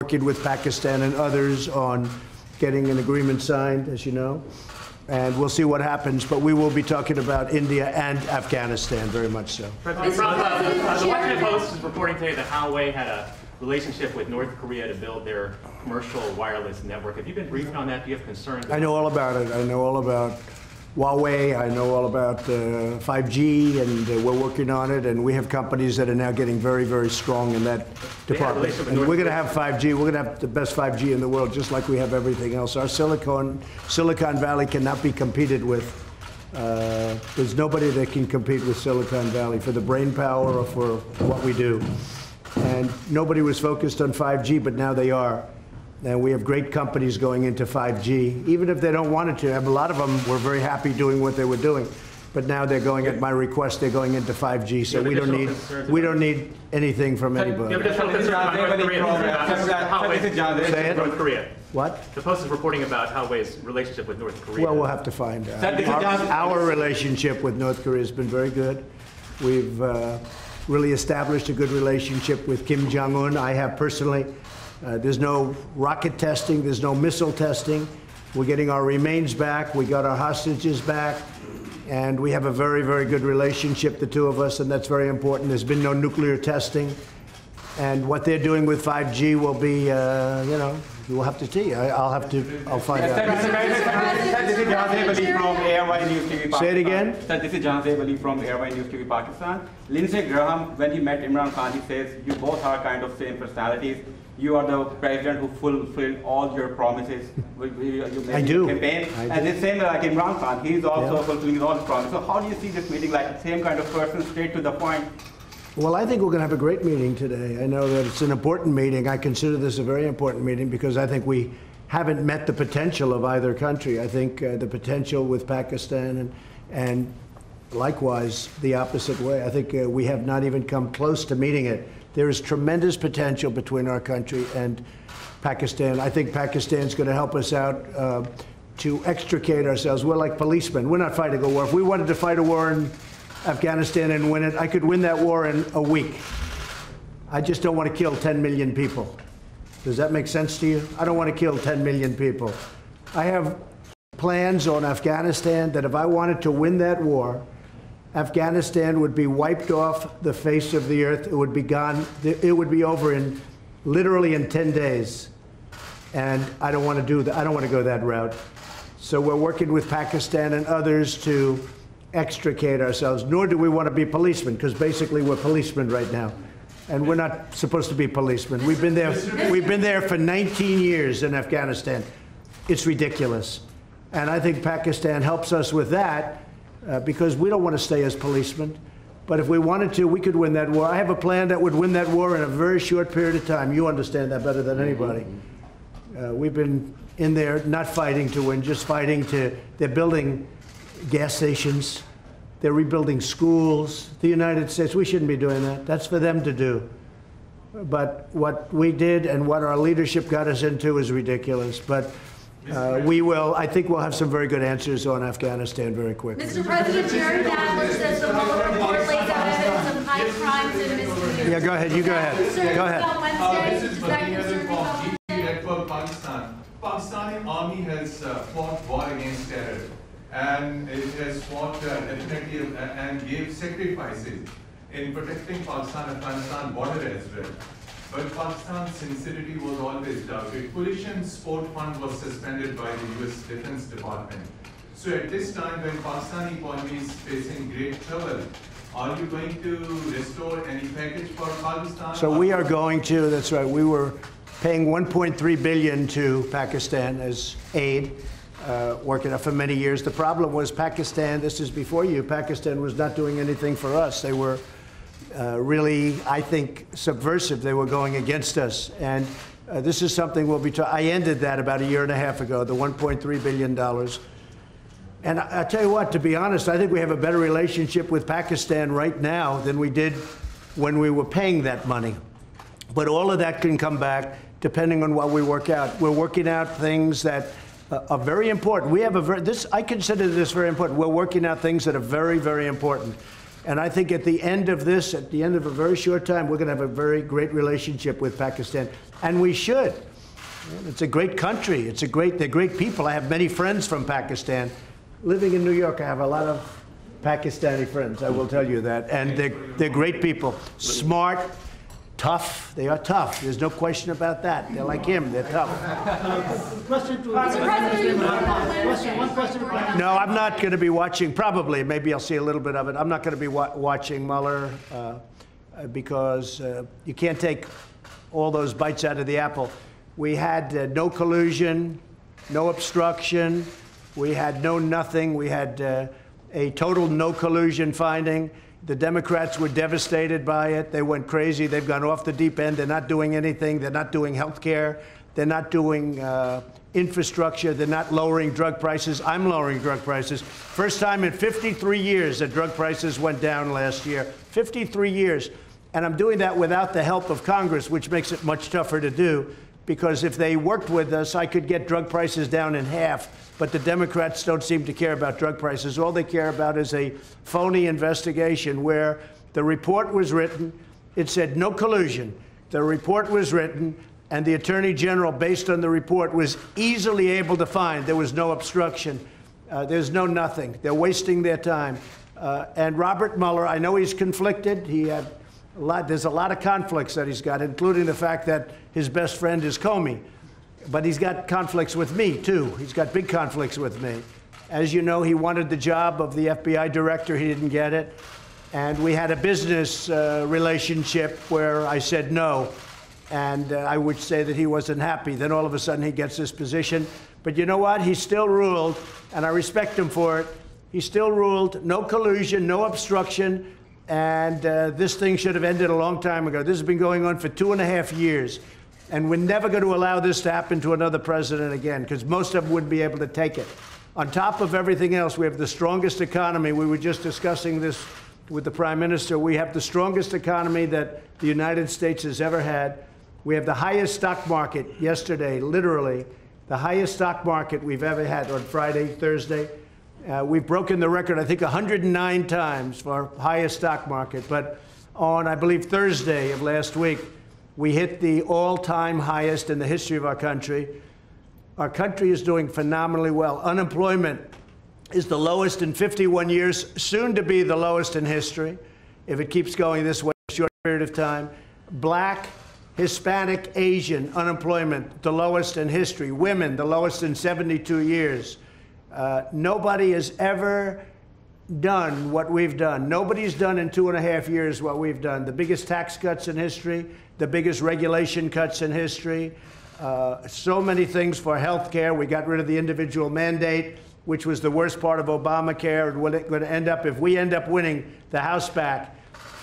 working with Pakistan and others on getting an agreement signed, as you know, and we'll see what happens. But we will be talking about India and Afghanistan, very much so. The Washington Post is reporting today that Huawei had a relationship with North Korea to build their commercial wireless network. Have you been briefed on that? Do you have concerns? I know all about it. I know all about Huawei. I know all about 5G, and we're working on it. And we have companies that are now getting very, very strong in that department. And we're going to have 5G. We're going to have the best 5G in the world, just like we have everything else. Our Silicon Valley cannot be competed with. There's nobody that can compete with Silicon Valley for the brain power or for what we do. And nobody was focused on 5G, but now they are. And we have great companies going into 5G, even if they don't want it to. A lot of them were very happy doing what they were doing, but now they're going, at my request, they're going into 5G. So we don't need anything from anybody. You have additional concerns about North Korea? What? The Post is reporting about Huawei's relationship with North Korea. Well, we'll have to find out. Our relationship with North Korea has been very good. We've really established a good relationship with Kim Jong-un. I have personally. There's no rocket testing. There's no missile testing. We're getting our remains back. We got our hostages back. And we have a very, very good relationship, the two of us, and that's very important. There's been no nuclear testing. And what they're doing with 5G will be, you know, we'll have to see. I'll find out. This is Jahan Ali from Airway News TV Pakistan. Say it again? Sir, this is Jahan Ali from Airway News TV Pakistan. Lindsey Graham, when he met Imran Khan, he says, you both are kind of same personalities. You are the president who fulfilled all your promises. You made in the campaign. And the same like Imran Khan, he's also fulfilling all his promises. So how do you see this meeting, like the same kind of person, straight to the point? Well, I think we're going to have a great meeting today. I know that it's an important meeting. I consider this a very important meeting because I think we haven't met the potential of either country. I think the potential with Pakistan and likewise the opposite way. I think we have not even come close to meeting it. There is tremendous potential between our country and Pakistan. I think Pakistan's going to help us out to extricate ourselves. We're like policemen. We're not fighting a war. If we wanted to fight a war in Afghanistan and win it, I could win that war in a week. I just don't want to kill 10 million people. Does that make sense to you? I don't want to kill 10 million people. I have plans on Afghanistan that if I wanted to win that war, Afghanistan would be wiped off the face of the earth. It would be gone. It would be over in literally in 10 days. And I don't want to do that. I don't want to go that route. So we're working with Pakistan and others to extricate ourselves, nor do we want to be policemen, because basically we're policemen right now. And we're not supposed to be policemen. We've been there for 19 years in Afghanistan. It's ridiculous. And I think Pakistan helps us with that. Because we don't want to stay as policemen. But if we wanted to, we could win that war. I have a plan that would win that war in a very short period of time. You understand that better than anybody. We've been in there not fighting to win, just fighting to, they're building gas stations. They're rebuilding schools. The United States, we shouldn't be doing that. That's for them to do. But what we did and what our leadership got us into is ridiculous. But I think we'll have some very good answers on Afghanistan very quickly. Mr. President, Jerry Nadler says the Mueller report lays out evidence of high crimes and misdemeanors. Yeah, go ahead. You go ahead. Go ahead. This is from Network Pakistan. Pakistani army has fought war against terror, and it has fought definitely and gave sacrifices in protecting Pakistan-Afghanistan border as well. But Pakistan's sincerity was always doubted. Coalition Support Fund was suspended by the US Defense Department. So at this time, when Pakistani economy is facing great trouble, are you going to restore any package for Pakistan? So we are going to, that's right. We were paying $1.3 billion to Pakistan as aid, working out for many years. The problem was Pakistan, this is before you, Pakistan was not doing anything for us. They were really, I think, subversive. They were going against us. And this is something we'll be I ended that about a year and a half ago, the $1.3 billion. And I tell you what, to be honest, I think we have a better relationship with Pakistan right now than we did when we were paying that money. But all of that can come back depending on what we work out. We're working out things that are very important. We have I consider this very important. We're working out things that are very, very important. And I think at the end of this, at the end of a very short time, we're going to have a very great relationship with Pakistan. And we should. It's a great country. They're great people. I have many friends from Pakistan. Living in New York, I have a lot of Pakistani friends, I will tell you that. And they're great people. Smart, tough. They are tough. There's no question about that. They're like him. They're tough. Question to one question. No, I'm not going to be watching. Probably, maybe I'll see a little bit of it. I'm not going to be watching Mueller because you can't take all those bites out of the apple. We had no collusion, no obstruction. We had no nothing. We had a total no collusion finding. The Democrats were devastated by it. They went crazy. They've gone off the deep end. They're not doing anything. They're not doing health care. They're not doing infrastructure. They're not lowering drug prices. I'm lowering drug prices. First time in 53 years that drug prices went down last year. 53 years. And I'm doing that without the help of Congress, which makes it much tougher to do. Because if they worked with us, I could get drug prices down in half. But the Democrats don't seem to care about drug prices. All they care about is a phony investigation where the report was written. It said no collusion. The report was written, and the Attorney General, based on the report, was easily able to find there was no obstruction. There's no nothing. They're wasting their time. And Robert Mueller, I know he's conflicted. There's a lot of conflicts that he's got, including the fact that his best friend is Comey. But he's got conflicts with me, too. He's got big conflicts with me. As you know, he wanted the job of the FBI director. He didn't get it. And we had a business relationship where I said no. And I would say that he wasn't happy. Then all of a sudden he gets this position. But you know what? He still ruled, and I respect him for it. He still ruled no collusion, no obstruction. And this thing should have ended a long time ago. This has been going on for 2.5 years. And we're never going to allow this to happen to another president again, because most of them wouldn't be able to take it. On top of everything else, we have the strongest economy. We were just discussing this with the Prime Minister. We have the strongest economy that the United States has ever had. We have the highest stock market yesterday, literally, the highest stock market we've ever had on Friday, Thursday. We've broken the record, I think, 109 times for highest stock market. But on, I believe, Thursday of last week, we hit the all-time highest in the history of our country. Our country is doing phenomenally well. Unemployment is the lowest in 51 years, soon to be the lowest in history, if it keeps going this way for a short period of time. Black, Hispanic, Asian unemployment, the lowest in history. Women, the lowest in 72 years. Nobody has ever done what we've done. Nobody's done in 2.5 years what we've done. The biggest tax cuts in history, the biggest regulation cuts in history, so many things for health care. We got rid of the individual mandate, which was the worst part of Obamacare. And what it's going to end up, if we end up winning the House back,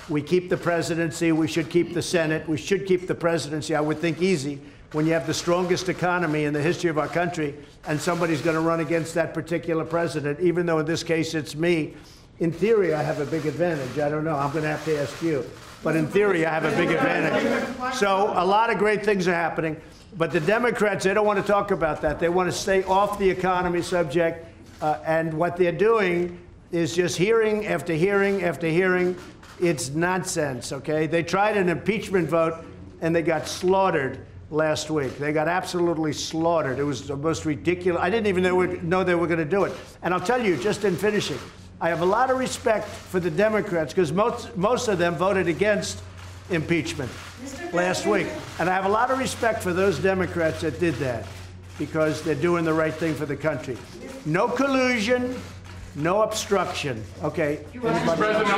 we keep the presidency, we should keep the Senate, we should keep the presidency, I would think easy, when you have the strongest economy in the history of our country, and somebody's going to run against that particular president, even though in this case it's me. In theory, I have a big advantage. I don't know. I'm going to have to ask you. But in theory, I have a big advantage. So a lot of great things are happening. But the Democrats, they don't want to talk about that. They want to stay off the economy subject. And what they're doing is just hearing after hearing after hearing. It's nonsense, okay? They tried an impeachment vote, and they got slaughtered last week. They got absolutely slaughtered. It was the most ridiculous. I didn't even know they were going to do it. And I'll tell you, just in finishing, I have a lot of respect for the Democrats because most of them voted against impeachment last week. And I have a lot of respect for those Democrats that did that because they're doing the right thing for the country. No collusion, no obstruction. Okay. Mr. President,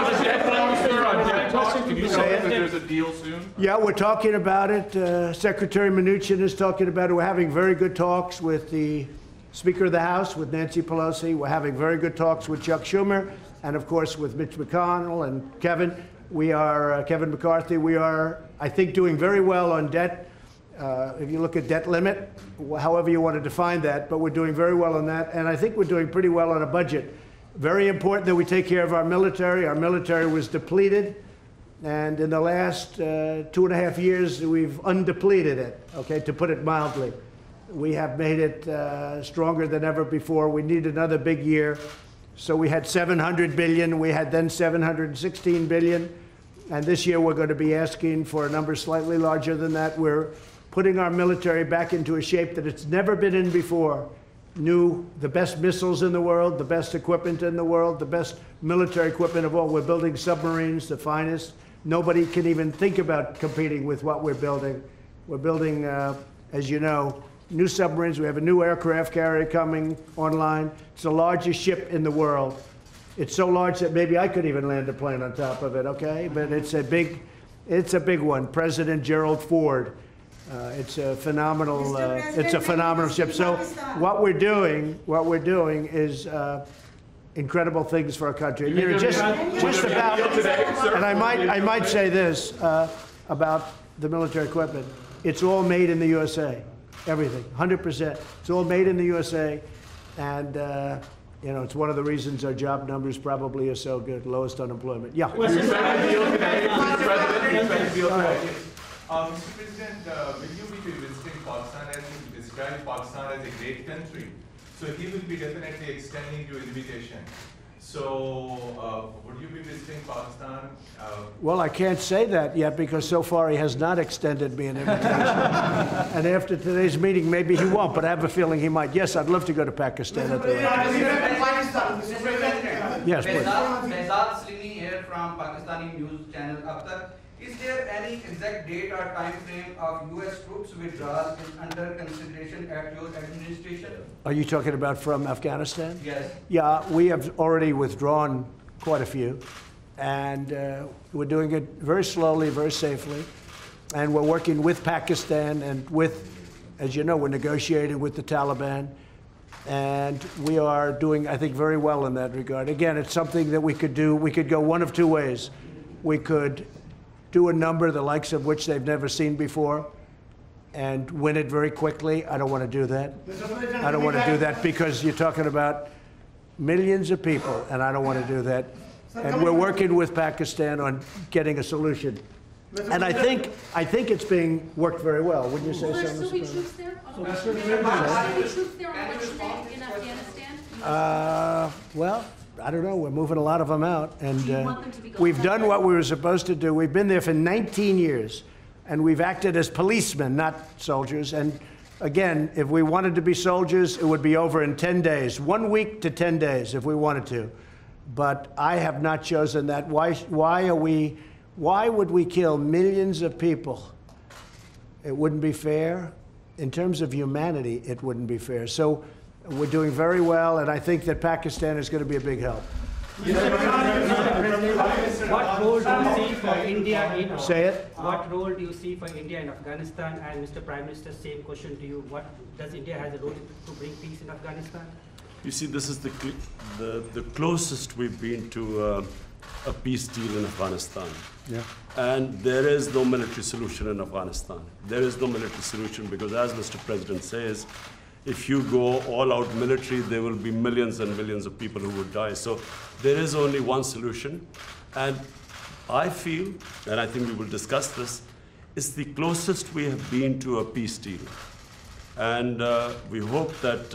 can you say that there's a deal soon? Yeah, we're talking about it. Secretary Mnuchin is talking about it. We're having very good talks with the Speaker of the House, with Nancy Pelosi. We're having very good talks with Chuck Schumer, and of course with Mitch McConnell and Kevin. We are, Kevin McCarthy, we are, I think, doing very well on debt. If you look at debt limit, however you want to define that, but we're doing very well on that. And I think we're doing pretty well on a budget. Very important that we take care of our military. Our military was depleted. And in the last 2.5 years, we've undepleted it, okay, to put it mildly. We have made it stronger than ever before. We need another big year. So we had 700 billion, we had then 716 billion, and this year we're going to be asking for a number slightly larger than that. We're putting our military back into a shape that it's never been in before. The best missiles in the world, the best equipment in the world, the best military equipment of all. We're building submarines, the finest. Nobody can even think about competing with what we're building. We're building, as you know, new submarines. We have a new aircraft carrier coming online. It's the largest ship in the world. It's so large that maybe I could even land a plane on top of it, okay? But it's a big one. President Gerald Ford. It's a phenomenal ship. So what we're doing is incredible things for our country. You know, just about, and I might say this about the military equipment. It's all made in the USA. Everything, 100%. It's all made in the USA, and you know, it's one of the reasons our job numbers probably are so good, lowest unemployment. Yeah. Mr. President, will you be visiting Pakistan, as you described Pakistan as a great country? So he will be definitely extending your invitation. So would you be visiting Pakistan? Well, I can't say that yet because so far he has not extended me an invitation. And after today's meeting, maybe he won't, but I have a feeling he might. Yes, I'd love to go to Pakistan. Yes, please. Behzad Salimi here from Pakistani news channel Akhtar. Is there any exact date or time frame of U.S. troops withdrawal is under consideration at your administration? Are you talking about from Afghanistan? Yes. Yeah, we have already withdrawn quite a few, and we're doing it very slowly, very safely, and we're working with Pakistan and with, as you know, we're negotiating with the Taliban, and we are doing, I think, very well in that regard. Again, it's something that we could do. We could go one of two ways. We could do a number the likes of which they've never seen before and win it very quickly. I don't want to do that. I don't want to do that because you're talking about millions of people, and I don't want to do that. And we're working with Pakistan on getting a solution. And I think it's being worked very well. Wouldn't you say so, Will there still be Mr. troops there? Will there still be troops there on election day in Afghanistan? Well, I don't know. We're moving a lot of them out, and Do you want them to be gone? we've done what we were supposed to do. We've been there for 19 years, and we've acted as policemen, not soldiers. And again, if we wanted to be soldiers, it would be over in 10 days, 1 week to 10 days, if we wanted to. But I have not chosen that. Why would we kill millions of people? It wouldn't be fair. In terms of humanity, it wouldn't be fair. So we're doing very well, and I think that Pakistan is going to be a big help. What role do you see for India in Say it. What role do you see for India in Afghanistan? And Mr. Prime Minister, same question to you. What does India has a role to bring peace in Afghanistan? You see, this is the closest we've been to a peace deal in Afghanistan. Yeah. And there is no military solution in Afghanistan. There is no military solution because, as Mr. President says, if you go all out military, there will be millions and millions of people who would die. So there is only one solution. And I feel, and I think we will discuss this, it's the closest we have been to a peace deal. And we hope that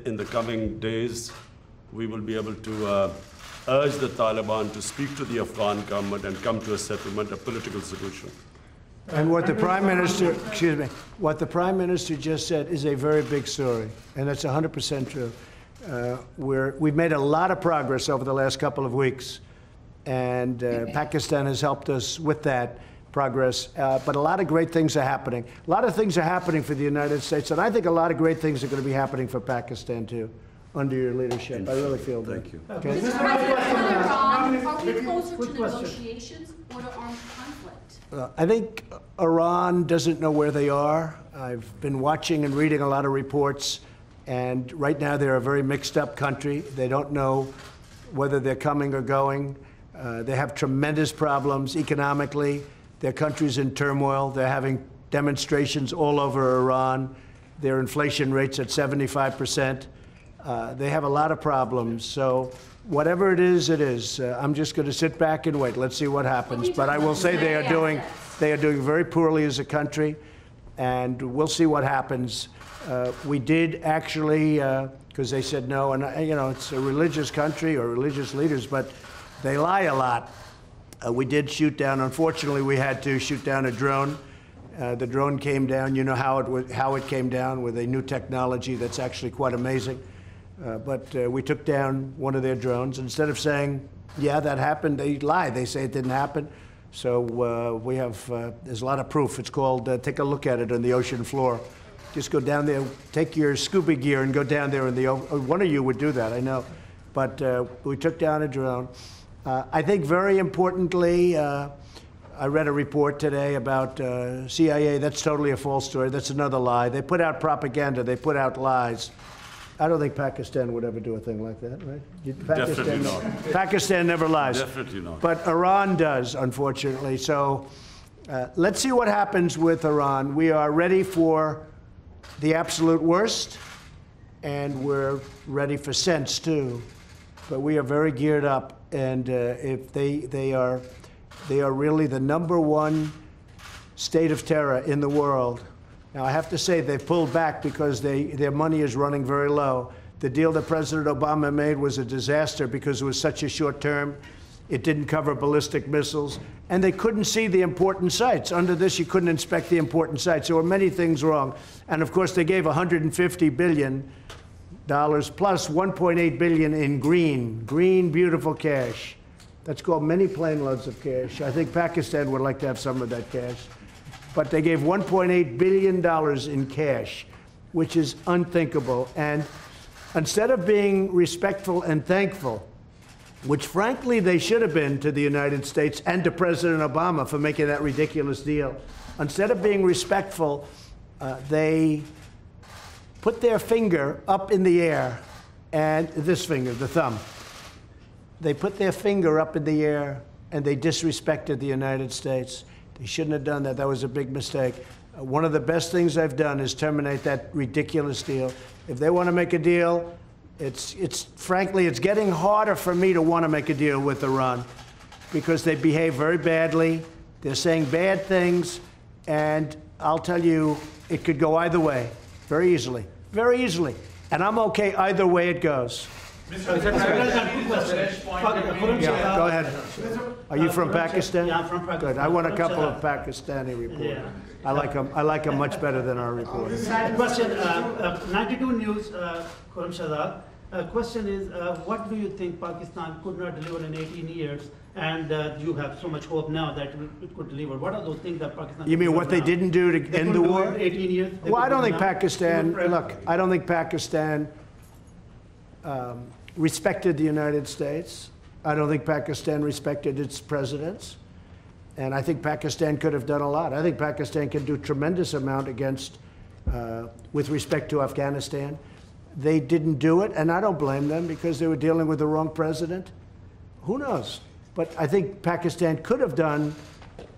in the coming days, we will be able to urge the Taliban to speak to the Afghan government and come to a settlement, a political solution. And what the Prime Minister, what the Prime Minister just said is a very big story, and that's 100% true. We've made a lot of progress over the last couple of weeks, and Pakistan has helped us with that progress. But a lot of great things are happening. A lot of things are happening for the United States, and I think a lot of great things are going to be happening for Pakistan too, under your leadership. I really feel that. Thank you. Okay. Mr. President, on Iran, are we closer to negotiations or to armed conflict? I think Iran doesn't know where they are. I've been watching and reading a lot of reports, and right now they're a very mixed up country. They don't know whether they're coming or going. They have tremendous problems economically. Their country's in turmoil. They're having demonstrations all over Iran. Their inflation rate's at 75%. They have a lot of problems. So whatever it is, it is. I'm just going to sit back and wait. Let's see what happens. But I will say they are doing very poorly as a country. and we'll see what happens. We did actually, because they said no, and you know, it's a religious country or religious leaders, but they lie a lot. We did shoot down, unfortunately, we had to shoot down a drone. The drone came down, you know how it came down, with a new technology that's actually quite amazing. But we took down one of their drones. Instead of saying, yeah, that happened, they lie. They say it didn't happen. So we have, there's a lot of proof. It's called, take a look at it on the ocean floor. Just go down there, take your scuba gear and go down there in the, one of you would do that, I know. But we took down a drone. I think very importantly, I read a report today about CIA. That's totally a false story. That's another lie. They put out propaganda. They put out lies. I don't think Pakistan would ever do a thing like that, right? Definitely not. Pakistan never lies. Definitely not. But Iran does, unfortunately. So let's see what happens with Iran. We are ready for the absolute worst, and we're ready for sense, too. But we are very geared up, and if they are really the #1 state of terror in the world. Now, I have to say they've pulled back because their money is running very low. The deal that President Obama made was a disaster because it was such a short term. It didn't cover ballistic missiles, and they couldn't see the important sites. Under this, you couldn't inspect the important sites. There were many things wrong. And of course, they gave $150 billion plus $1.8 billion in green, beautiful cash. That's called many plane loads of cash. I think Pakistan would like to have some of that cash. But they gave $1.8 billion in cash, which is unthinkable. And instead of being respectful and thankful, which frankly they should have been to the United States and to President Obama for making that ridiculous deal, instead of being respectful, they put their finger up in the air, and this finger, the thumb, they put their finger up in the air and they disrespected the United States. They shouldn't have done that. That was a big mistake. One of the best things I've done is terminate that ridiculous deal. If they want to make a deal, frankly, it's getting harder for me to want to make a deal with Iran because they behave very badly. They're saying bad things, and I'll tell you, it could go either way very easily, very easily. And I'm okay either way it goes. Mr. Yeah, go ahead. Are you from Pakistan? Yeah, I'm from Pakistan. Good. I want a couple of Pakistani reporters. Yeah. I like them much better than our reporters. Question, 92 News, Khurram Shahzad. Question is, what do you think Pakistan could not deliver in 18 years, and you have so much hope now that it could deliver? What are those things that Pakistan? You mean what they didn't do to end the war? 18 years. Well, I don't think Pakistan. Look, I don't think Pakistan respected the United States. I don't think Pakistan respected its presidents. And I think Pakistan could have done a lot. I think Pakistan can do a tremendous amount against, with respect to Afghanistan. They didn't do it, and I don't blame them because they were dealing with the wrong president. Who knows? But I think Pakistan could have done,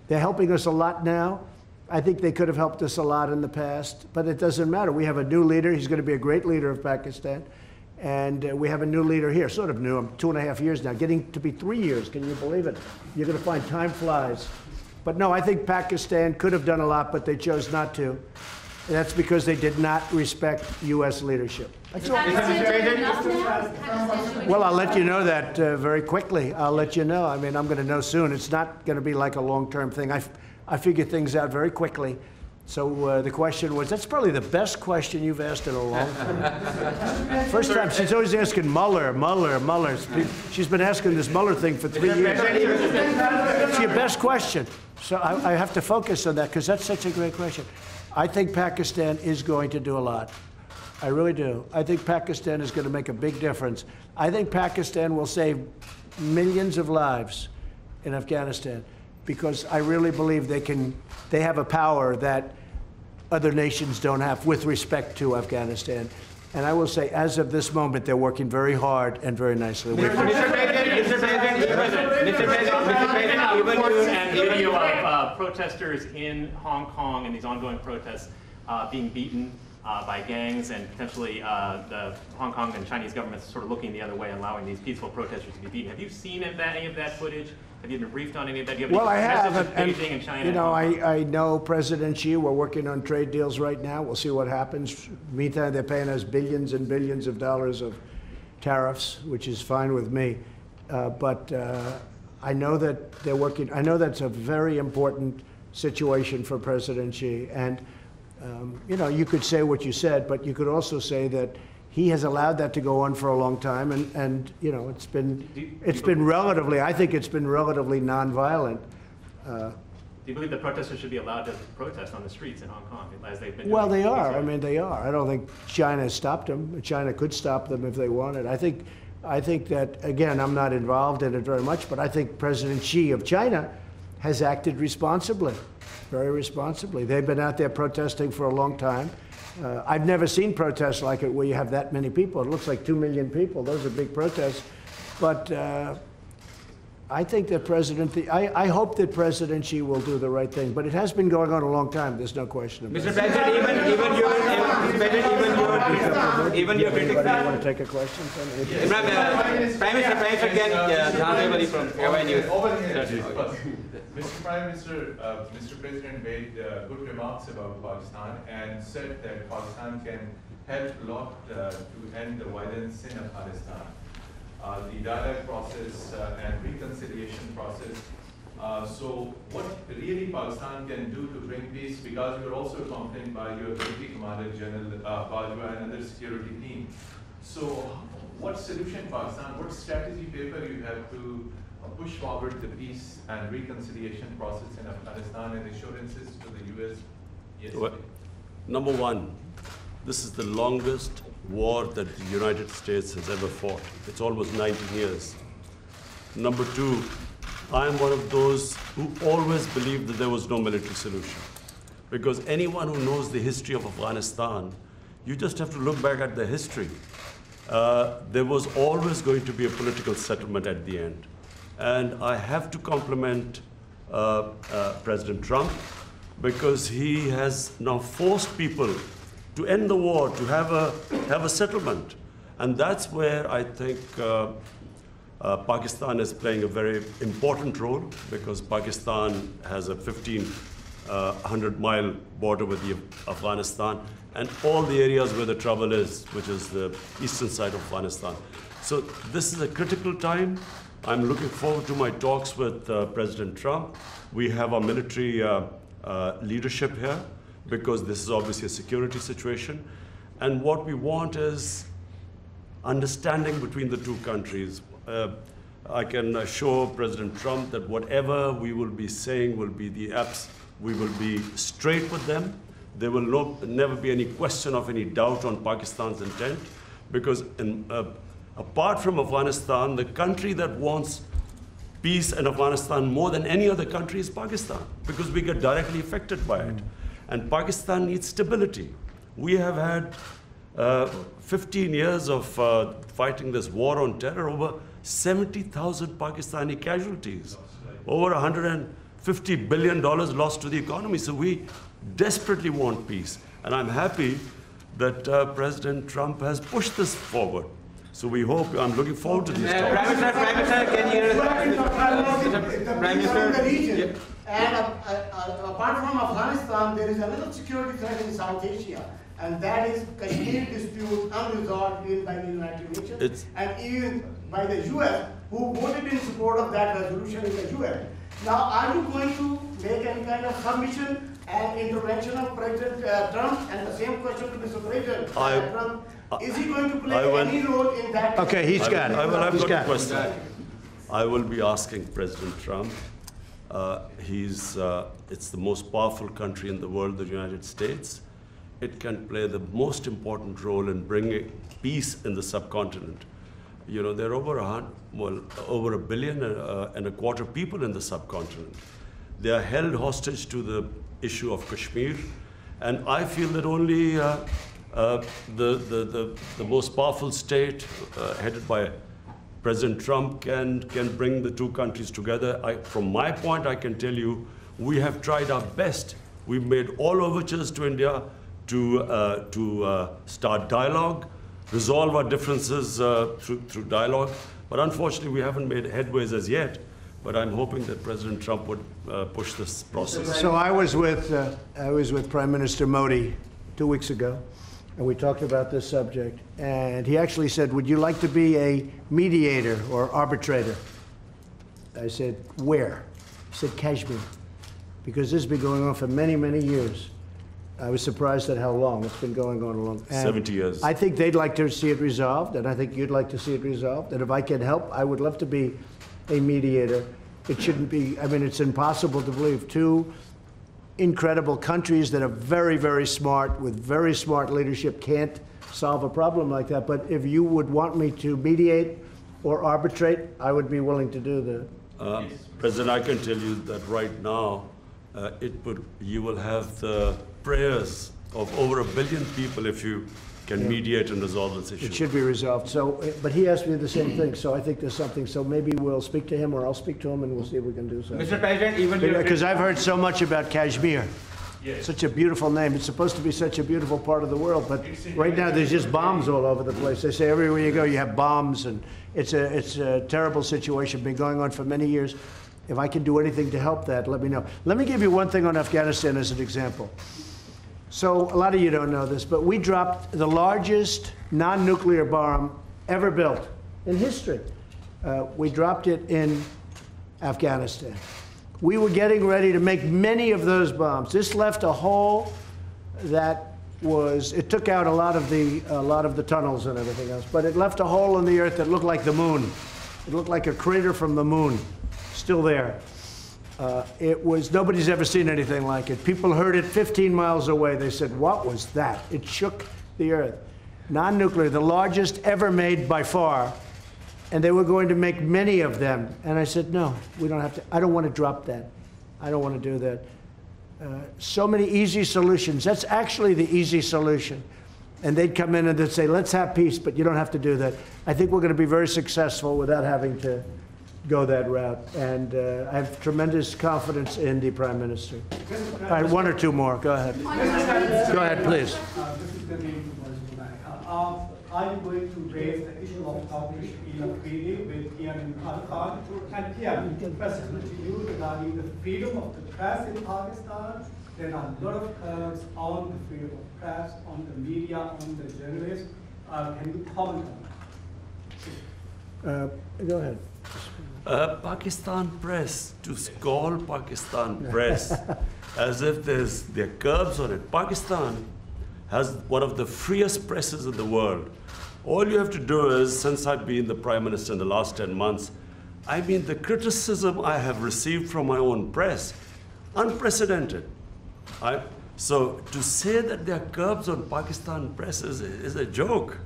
they're helping us a lot now. I think they could have helped us a lot in the past, but it doesn't matter. We have a new leader. He's going to be a great leader of Pakistan. And we have a new leader here, sort of new. I'm 2.5 years now, getting to be 3 years. Can you believe it? You're going to find time flies. But no, I think Pakistan could have done a lot, but they chose not to. And that's because they did not respect U.S. leadership. That's all. Well, I'll let you know that very quickly. I'll let you know. I mean, I'm going to know soon. It's not going to be like a long-term thing. I figure things out very quickly. So the question was, that's probably the best question you've asked in a long time. First time, she's always asking Mueller. She's been asking this Mueller thing for 3 years. It's your best question. So I have to focus on that because that's such a great question. I think Pakistan is going to do a lot. I really do. I think Pakistan is going to make a big difference. I think Pakistan will save millions of lives in Afghanistan because I really believe they have a power that other nations don't have with respect to Afghanistan. And I will say, as of this moment, they're working very hard and very nicely. Mr. President, and video of protesters in Hong Kong and these ongoing protests being beaten by gangs, and potentially the Hong Kong and Chinese governments sort of looking the other way, allowing these peaceful protesters to be beaten. Have you seen any of that footage? Have you been briefed on any of that? Do you have Well, I any have, message to and, Beijing and China? you know, and Hong Kong? I know President Xi, we're working on trade deals right now. We'll see what happens. Meantime, they're paying us billions and billions of dollars of tariffs, which is fine with me. But I know that they're working, I know that's a very important situation for President Xi. And, you know, you could say what you said, but you could also say that he has allowed that to go on for a long time, and you know, it's been relatively, I think it's been relatively nonviolent. Do you believe the protesters should be allowed to protest on the streets in Hong Kong, as they've been doing? Well, they are. I mean, they are. I don't think China has stopped them. China could stop them if they wanted. I think that, again, I'm not involved in it very much, but I think President Xi of China has acted responsibly, very responsibly. They've been out there protesting for a long time. I've never seen protests like it where you have that many people. It looks like 2 million people. Those are big protests. But I think that I hope that President Xi will do the right thing. But it has been going on a long time. There's no question about it. Mr. President, even your critics. Anybody want to take a question? Imran, Prime Minister again, Dhanavali from Airway News. Over here, first. Mr. Prime Minister, Mr. President made good remarks about Pakistan and said that Pakistan can help a lot to end the violence in Afghanistan. The dialogue process and reconciliation process. So what really Pakistan can do to bring peace, because you are also accompanied by your Deputy Commander General Bajwa and other security team. So what solution Pakistan, what strategy paper you have to push forward the peace and reconciliation process in Afghanistan and assurances to the US? Yes. Well, number one, this is the longest war that the United States has ever fought. It's almost 19 years. Number two, I'm one of those who always believed that there was no military solution. Because anyone who knows the history of Afghanistan, you just have to look back at the history. There was always going to be a political settlement at the end. And I have to compliment President Trump, because he has now forced people to end the war, to have a settlement. And that's where I think Pakistan is playing a very important role, because Pakistan has a 1,500-mile border with Afghanistan and all the areas where the trouble is, which is the eastern side of Afghanistan. So this is a critical time. I'm looking forward to my talks with President Trump. We have our military leadership here, because this is obviously a security situation. And what we want is understanding between the two countries. I can assure President Trump that whatever we will be saying will be the apps. We will be straight with them. There will never be any question of any doubt on Pakistan's intent, because apart from Afghanistan, the country that wants peace in Afghanistan more than any other country is Pakistan, because we get directly affected by it. And Pakistan needs stability. We have had 15 years of fighting this war on terror, over 70,000 Pakistani casualties, over $150 billion lost to the economy. So we desperately want peace. And I'm happy that President Trump has pushed this forward. So we hope, I'm looking forward to these talks. Prime Minister, can you... Prime Minister, the region. And apart from Afghanistan, there is another security threat in South Asia, and that is Kashmir dispute unresolved even by the United Nations and even by the US, who voted in support of that resolution in the UN. Now, are you going to make any kind of submission and intervention of President Trump? And the same question to Mr. President Trump. Is he going to play any role in that? Okay, he's got it. I've got a question. I will be asking President Trump. It's the most powerful country in the world, the United States. It can play the most important role in bringing peace in the subcontinent. You know, there are over 1.25 billion people in the subcontinent. They are held hostage to the issue of Kashmir, and I feel that only the most powerful state, headed by President Trump, can bring the two countries together. From my point, I can tell you, we have tried our best. We've made all overtures to India to start dialogue, resolve our differences through dialogue. But unfortunately, we haven't made headways as yet. But I'm hoping that President Trump would push this process. So I was with Prime Minister Modi 2 weeks ago, and we talked about this subject. And he actually said, "Would you like to be a mediator or arbitrator?" I said, "Where?" He said, "Kashmir," because this has been going on for many, many years. I was surprised at how long it's been going on along. 70 years. I think they'd like to see it resolved, and I think you'd like to see it resolved. And if I can help, I would love to be a mediator. It shouldn't be, I mean, it's impossible to believe two incredible countries that are very, very smart, with very smart leadership, can't solve a problem like that. But if you would want me to mediate or arbitrate, I would be willing to do that. President, I can tell you that right now, you will have the prayers of over 1 billion people if you can mediate and resolve this issue. It should be resolved. So, but he asked me the same thing, so I think there's something. So maybe we'll speak to him, or I'll speak to him, and we'll see if we can do something. Mr. President, even Because I've heard so much about Kashmir. Yes. Such a beautiful name. It's supposed to be such a beautiful part of the world, but right now there's just bombs all over the place. They say everywhere you go you have bombs, and it's a terrible situation. Been going on for many years. If I can do anything to help that, let me know. Let me give you one thing on Afghanistan as an example. So a lot of you don't know this, but we dropped the largest non-nuclear bomb ever built in history. We dropped it in Afghanistan. We were getting ready to make many of those bombs. This left a hole that was, it took out a lot of the tunnels and everything else, but it left a hole in the earth that looked like the moon. It looked like a crater from the moon, still there. Nobody's ever seen anything like it. People heard it 15 miles away. They said, "What was that?" It shook the earth. Non-nuclear, the largest ever made by far. And they were going to make many of them. And I said, "No, we don't have to. I don't want to drop that. I don't want to do that." So many easy solutions. That's actually the easy solution. And they'd come in and they'd say, "Let's have peace, but you don't have to do that." I think we're going to be very successful without having to go that route. And I have tremendous confidence in the Prime Minister. All right, one or two more. Go ahead. Go ahead, please. Are you going to raise the issue of public treaty with Imran Khan? And here, President, to you regarding the freedom of the press in Pakistan. There are a lot of curbs on the freedom of press, on the media, on the journalists. Can you comment on that? Go ahead. Pakistan press, to call Pakistan press as if there are curbs on it. Pakistan has one of the freest presses in the world. All you have to do is, since I've been the Prime Minister in the last 10 months, I mean, the criticism I have received from my own press, unprecedented. So to say that there are curbs on Pakistan press is a joke.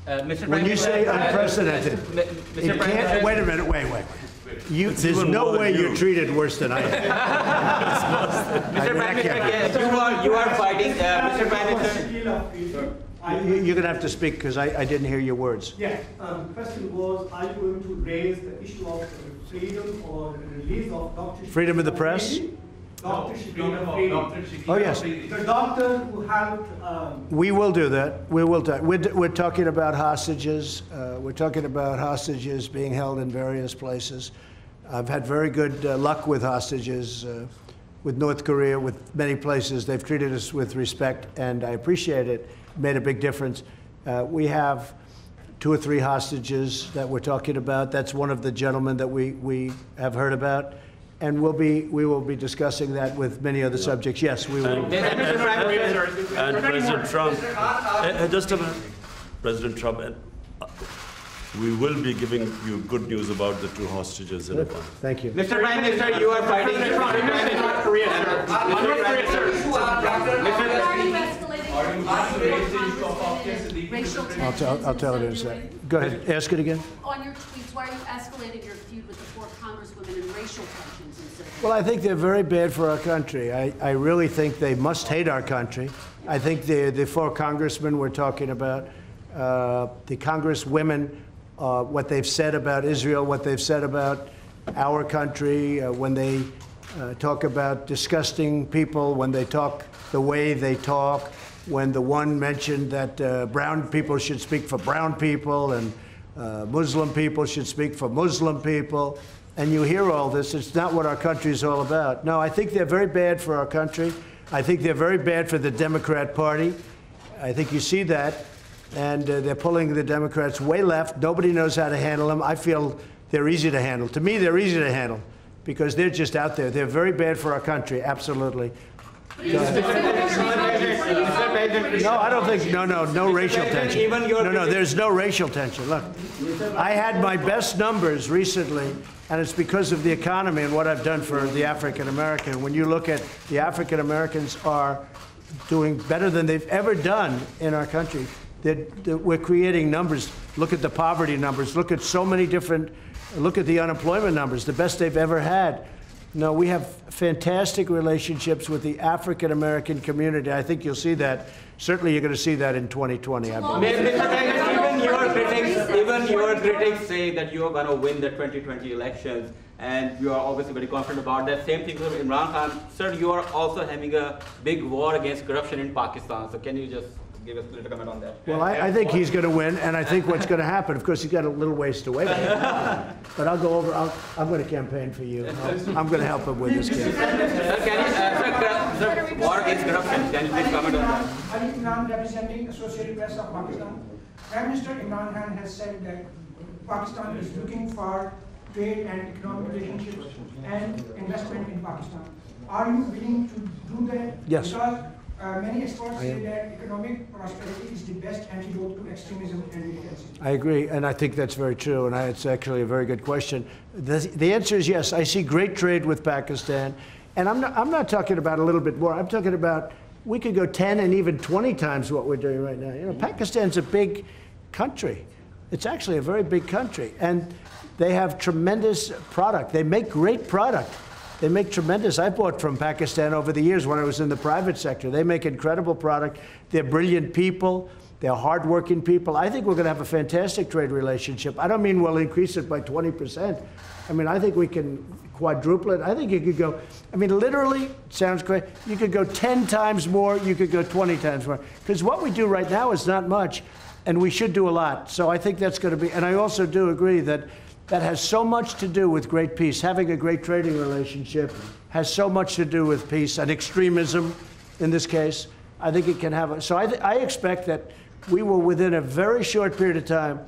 When you say unprecedented, it can't, wait a minute, wait. There's no way you're treated worse than I am. Mr. Prime Minister, you are fighting, Mr. Prime Minister. You're going to have to speak because I didn't hear your words. Yeah, the question was, are you going to raise the issue of freedom or release of Dr. Freedom of the press? Dr. Oh, yes. The doctor who helped... We will do that. We will. We're talking about hostages. We're talking about hostages being held in various places. I've had very good luck with hostages, with North Korea, with many places. They've treated us with respect, and I appreciate it. Made a big difference. We have 2 or 3 hostages that we're talking about. That's one of the gentlemen that we have heard about. And we will be discussing that with many other subjects. Yes, we will. And President Trump, just a minute. President Trump, we will be giving you good news about the 2 hostages in Iran. Thank you. Mr. Prime Minister, you are fighting. North Korea, sir. I'll tell it in a second. Go ahead. Ask it again. On your tweets, why are you escalating your feud with the 4 congresswomen and racial tensions instead of... Well, I think they're very bad for our country. I really think they must hate our country. I think the 4 congressmen we're talking about, the congresswomen, what they've said about Israel, what they've said about our country, when they talk about disgusting people, when they talk the way they talk, when the one mentioned that brown people should speak for brown people and Muslim people should speak for Muslim people. and you hear all this, it's not what our country is all about. No, I think they're very bad for our country. I think they're very bad for the Democrat Party. I think you see that. And they're pulling the Democrats way left. Nobody knows how to handle them. I feel they're easy to handle. To me, they're easy to handle because they're just out there. They're very bad for our country, absolutely. No, I don't think, no racial tension. No, there's no racial tension. Look, I had my best numbers recently, and it's because of the economy and what I've done for the African American. When you look at the African Americans are doing better than they've ever done in our country. We're creating numbers. Look at the poverty numbers. Look at so many different, look at the unemployment numbers, the best they've ever had. No, we have fantastic relationships with the African American community. I think you'll see that. Certainly you're going to see that in 2020, I believe. Even your critics say that you are going to win the 2020 elections, and you are obviously very confident about that. Same thing with Imran Khan. Sir, you are also having a big war against corruption in Pakistan. So can you just give us a little comment on that? Well, I think he's going to win, and I think what's going to happen, of course, he's got a little ways to wait. But I'll go over, I'm going to campaign for you. I'm going to help him with this campaign. Sir, war against corruption, can you please comment on that? Ali Imran, representing Associated Press of Pakistan. Prime Minister Imran Khan has said that Pakistan is looking for trade and economic relationships and investment in Pakistan. Are you willing to do that? Yes. Because many experts say that economic prosperity is the best antidote to extremism and militancy. I agree, and I think that's very true, and it's actually a very good question. The answer is yes. I see great trade with Pakistan, and I'm not talking about a little bit more. I'm talking about we could go 10 and even 20 times what we're doing right now. You know, Pakistan's a big country. It's actually a very big country, and they have tremendous product. They make great product. They make tremendous. I bought from Pakistan over the years when I was in the private sector. They make incredible product. They're brilliant people. They're hardworking people. I think we're going to have a fantastic trade relationship. I don't mean we'll increase it by 20%. I mean, I think we can quadruple it. I think you could go, I mean, literally, it sounds great. You could go 10 times more. You could go 20 times more. Because what we do right now is not much, and we should do a lot. So I think that's going to be, and I also do agree that that has so much to do with great peace. Having a great trading relationship has so much to do with peace and extremism in this case. I think it can have a, so I expect that we will, within a very short period of time,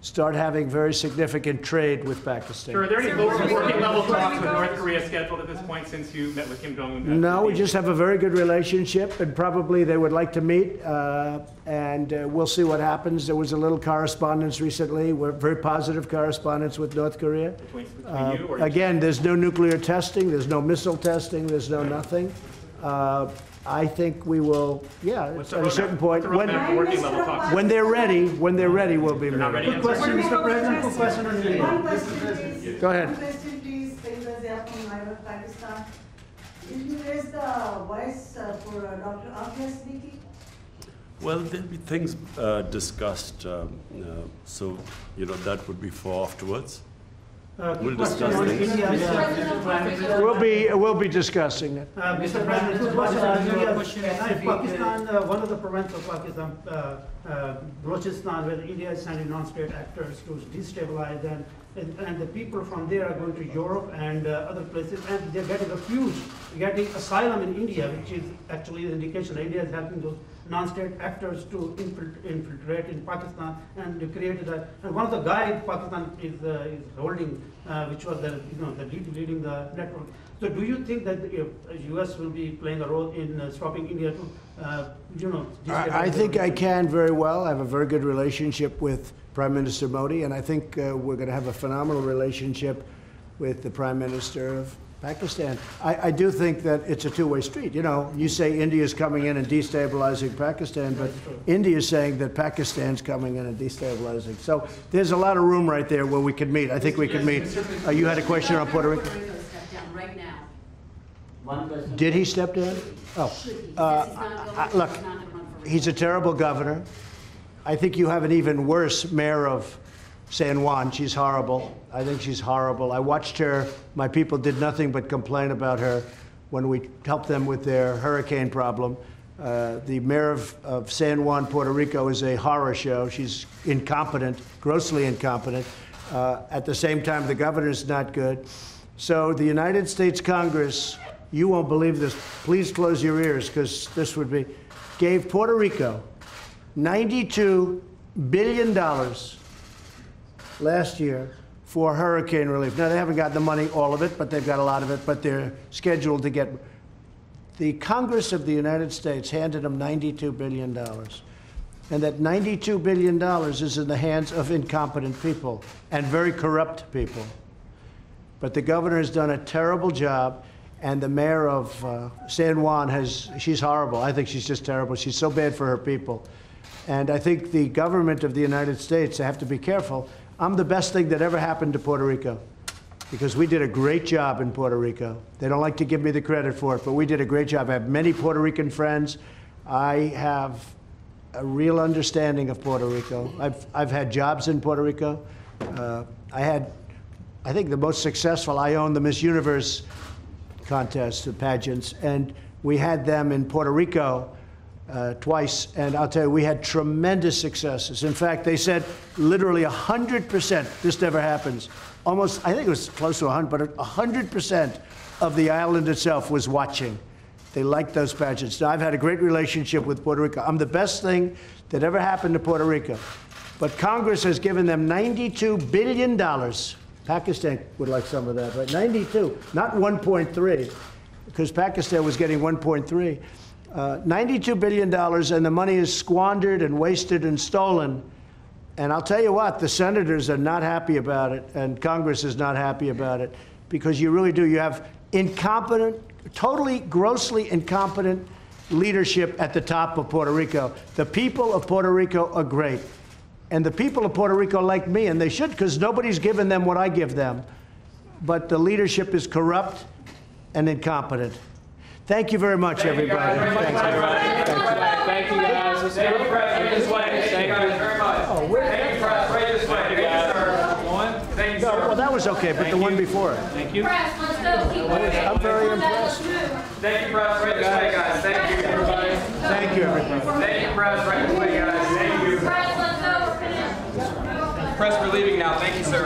start having very significant trade with Pakistan. Sure, are there any working level talks with North Korea scheduled at this point since you met with Kim Jong-un? No, we just have a very good relationship, and probably they would like to meet, and we'll see what happens. There was a little correspondence recently, very positive correspondence with North Korea. Between you or again, there's no nuclear testing, there's no missile testing, there's no nothing. I think we will, yeah, at a certain point, when they're ready, we'll be ready. Good question, Mr. President. Good question on India. One question, please. Go ahead. One question, please. Sayyidah from Pakistan. Will you raise the voice for Dr. Afia Siddiqui? Well, there'll be things discussed, so you know that would be for afterwards. We'll discuss things. We'll be discussing it. Mr. President, good question on India. Pakistan, one of the provinces of Pakistan, Balochistan, where India is sending non-state actors to destabilize them, and the people from there are going to Europe and other places, and they're getting refuge, getting asylum in India, which is actually an indication that India is helping those non-state actors to infiltrate in Pakistan and to create that. And one of the guys Pakistan is holding, which was the leading the network. So do you think that the U.S. will be playing a role in stopping India to, I think I can very well. I have a very good relationship with Prime Minister Modi, and I think we're going to have a phenomenal relationship with the Prime Minister of Pakistan. I do think that it's a two-way street. You know, you say India's coming in and destabilizing Pakistan, but India's saying that Pakistan's coming in and destabilizing. So there's a lot of room right there where we could meet. I think we could meet. You had a question on Puerto Rico? Right now. One question. Did he step down? Oh, look, he's a terrible governor. I think you have an even worse mayor of San Juan. She's horrible. I think she's horrible. I watched her. My people did nothing but complain about her when we helped them with their hurricane problem. The mayor of San Juan, Puerto Rico, is a horror show. She's incompetent, grossly incompetent. At the same time, the governor's not good. So the United States Congress, you won't believe this, please close your ears, because this would be, gave Puerto Rico $92 billion last year for hurricane relief. Now, they haven't got the money, all of it, but they've got a lot of it, but they're scheduled to get. The Congress of the United States handed them $92 billion. And that $92 billion is in the hands of incompetent people and very corrupt people. But the governor has done a terrible job, and the mayor of San Juan she's horrible. I think she's just terrible. She's so bad for her people. And I think the government of the United States, they have to be careful. I'm the best thing that ever happened to Puerto Rico, because we did a great job in Puerto Rico. They don't like to give me the credit for it, but we did a great job. I have many Puerto Rican friends. I have a real understanding of Puerto Rico. I've had jobs in Puerto Rico. I think the most successful, I owned the Miss Universe contest, the pageants, and we had them in Puerto Rico twice, and I'll tell you, we had tremendous successes. In fact, they said literally 100%, this never happens, almost, I think it was close to 100, but 100% of the island itself was watching. They liked those pageants. Now, I've had a great relationship with Puerto Rico. I'm the best thing that ever happened to Puerto Rico. But Congress has given them $92 billion. Pakistan would like some of that, right? 92, not 1.3, because Pakistan was getting 1.3. $92 billion, and the money is squandered and wasted and stolen. And I'll tell you what, the senators are not happy about it, and Congress is not happy about it, because you really do. You have incompetent, totally, grossly incompetent leadership at the top of Puerto Rico. The people of Puerto Rico are great. And the people of Puerto Rico like me, and they should, because nobody's given them what I give them. But the leadership is corrupt and incompetent. Thank you very much, everybody. Thank you, guys. Let's go this way. Thank you guys very much. Thank you, press. Right this way. Thank you, sir. One. Thank you, sir. Well, that was okay, but the one before it. Thank you. Press, let's go. Keep moving. I'm very impressed. Thank you, press. Right this way, guys. Thank you, everybody. Thank you, everybody. Thank you, press. Right this way, guys. Thank you. Press, let's go. We're finished. Press, we're leaving now. Thank you, sir.